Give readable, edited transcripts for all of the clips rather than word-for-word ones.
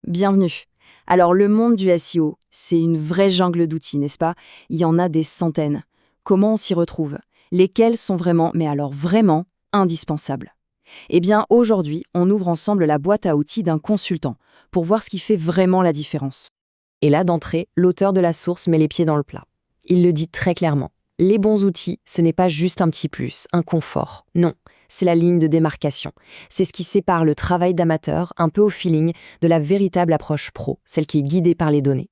bienvenue. Alors le monde du SEO, c'est une vraie jungle d'outils, n'est-ce pas? Il y en a des centaines. Comment on s'y retrouve? Lesquels sont vraiment, mais alors vraiment, indispensables? Eh bien aujourd'hui, on ouvre ensemble la boîte à outils d'un consultant pour voir ce qui fait vraiment la différence. Et là, d'entrée, l'auteur de la source met les pieds dans le plat. Il le dit très clairement. Les bons outils, ce n'est pas juste un petit plus, un confort. Non, c'est la ligne de démarcation. C'est ce qui sépare le travail d'amateur, un peu au feeling, de la véritable approche pro, celle qui est guidée par les données.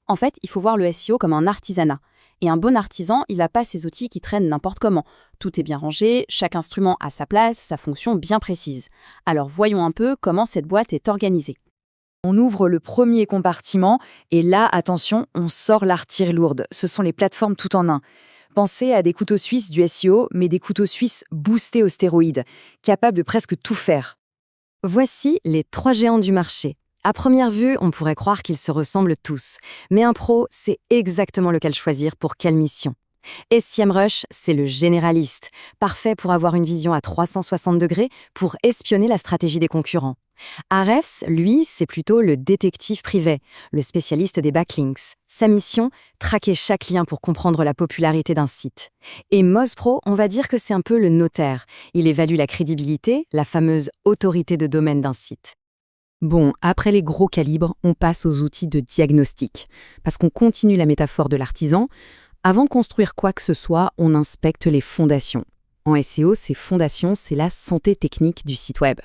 En fait, il faut voir le SEO comme un artisanat. Et un bon artisan, il n'a pas ses outils qui traînent n'importe comment. Tout est bien rangé, chaque instrument a sa place, sa fonction bien précise. Alors voyons un peu comment cette boîte est organisée. On ouvre le premier compartiment et là, attention, on sort l'artillerie lourde. Ce sont les plateformes tout en un. Pensez à des couteaux suisses du SEO, mais des couteaux suisses boostés aux stéroïdes, capables de presque tout faire. Voici les trois géants du marché. À première vue, on pourrait croire qu'ils se ressemblent tous, mais un pro, c'est exactement lequel choisir pour quelle mission. SEMrush, c'est le généraliste, parfait pour avoir une vision à 360 degrés pour espionner la stratégie des concurrents. Ahrefs, lui, c'est plutôt le détective privé, le spécialiste des backlinks. Sa mission, traquer chaque lien pour comprendre la popularité d'un site. Et Mozpro, on va dire que c'est un peu le notaire. Il évalue la crédibilité, la fameuse autorité de domaine d'un site. Bon, après les gros calibres, on passe aux outils de diagnostic. Parce qu'on continue la métaphore de l'artisan, avant de construire quoi que ce soit, on inspecte les fondations. En SEO, ces fondations, c'est la santé technique du site web.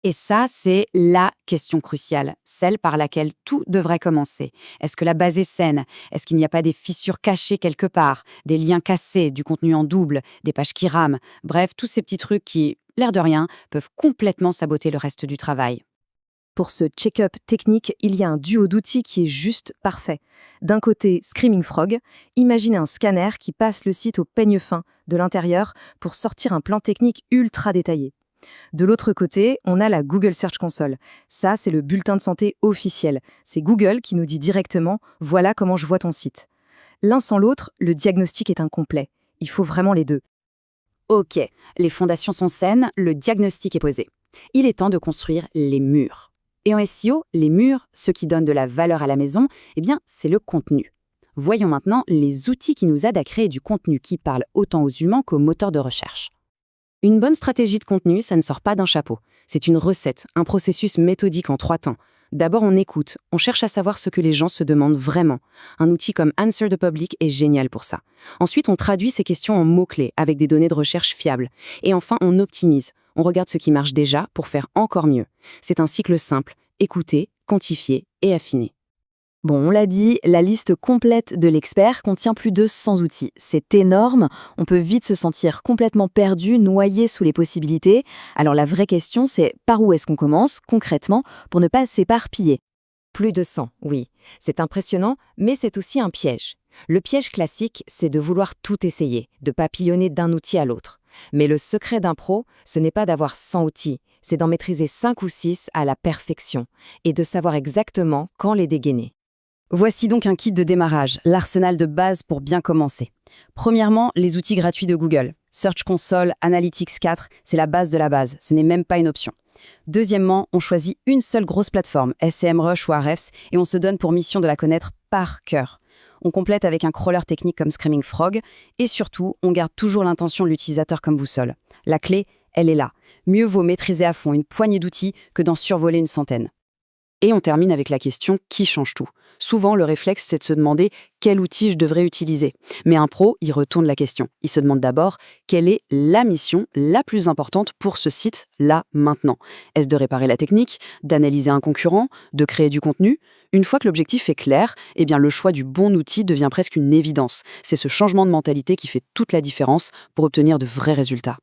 Et ça, c'est la question cruciale, celle par laquelle tout devrait commencer. Est-ce que la base est saine? Est-ce qu'il n'y a pas des fissures cachées quelque part? Des liens cassés, du contenu en double, des pages qui rament? Bref, tous ces petits trucs qui, l'air de rien, peuvent complètement saboter le reste du travail. Pour ce check-up technique, il y a un duo d'outils qui est juste parfait. D'un côté, Screaming Frog, imaginez un scanner qui passe le site au peigne fin de l'intérieur pour sortir un plan technique ultra détaillé. De l'autre côté, on a la Google Search Console. Ça, c'est le bulletin de santé officiel. C'est Google qui nous dit directement « Voilà comment je vois ton site ». L'un sans l'autre, le diagnostic est incomplet. Il faut vraiment les deux. Ok, les fondations sont saines, le diagnostic est posé. Il est temps de construire les murs. Et en SEO, les murs, ce qui donne de la valeur à la maison, eh bien, c'est le contenu. Voyons maintenant les outils qui nous aident à créer du contenu qui parle autant aux humains qu'aux moteurs de recherche. Une bonne stratégie de contenu, ça ne sort pas d'un chapeau. C'est une recette, un processus méthodique en 3 temps. D'abord, on écoute, on cherche à savoir ce que les gens se demandent vraiment. Un outil comme Answer the Public est génial pour ça. Ensuite, on traduit ces questions en mots-clés avec des données de recherche fiables. Et enfin, on optimise. On regarde ce qui marche déjà pour faire encore mieux. C'est un cycle simple, écouter, quantifier et affiner. Bon, on l'a dit, la liste complète de l'expert contient plus de 100 outils. C'est énorme, on peut vite se sentir complètement perdu, noyé sous les possibilités. Alors la vraie question, c'est par où est-ce qu'on commence, concrètement, pour ne pas s'éparpiller? Plus de 100, oui. C'est impressionnant, mais c'est aussi un piège. Le piège classique, c'est de vouloir tout essayer, de papillonner d'un outil à l'autre. Mais le secret d'un pro, ce n'est pas d'avoir 100 outils, c'est d'en maîtriser 5 ou 6 à la perfection et de savoir exactement quand les dégainer. Voici donc un kit de démarrage, l'arsenal de base pour bien commencer. Premièrement, les outils gratuits de Google. Search Console, Analytics 4, c'est la base de la base, ce n'est même pas une option. Deuxièmement, on choisit une seule grosse plateforme, SEMrush ou Ahrefs, et on se donne pour mission de la connaître par cœur. On complète avec un crawler technique comme Screaming Frog, et surtout, on garde toujours l'intention de l'utilisateur comme boussole. La clé, elle est là. Mieux vaut maîtriser à fond une poignée d'outils que d'en survoler une centaine. Et on termine avec la question « qui change tout ?» Souvent, le réflexe, c'est de se demander quel outil je devrais utiliser. Mais un pro, il retourne la question. Il se demande d'abord quelle est la mission la plus importante pour ce site, là, maintenant. Est-ce de réparer la technique, d'analyser un concurrent, de créer du contenu? Une fois que l'objectif est clair, eh bien, le choix du bon outil devient presque une évidence. C'est ce changement de mentalité qui fait toute la différence pour obtenir de vrais résultats.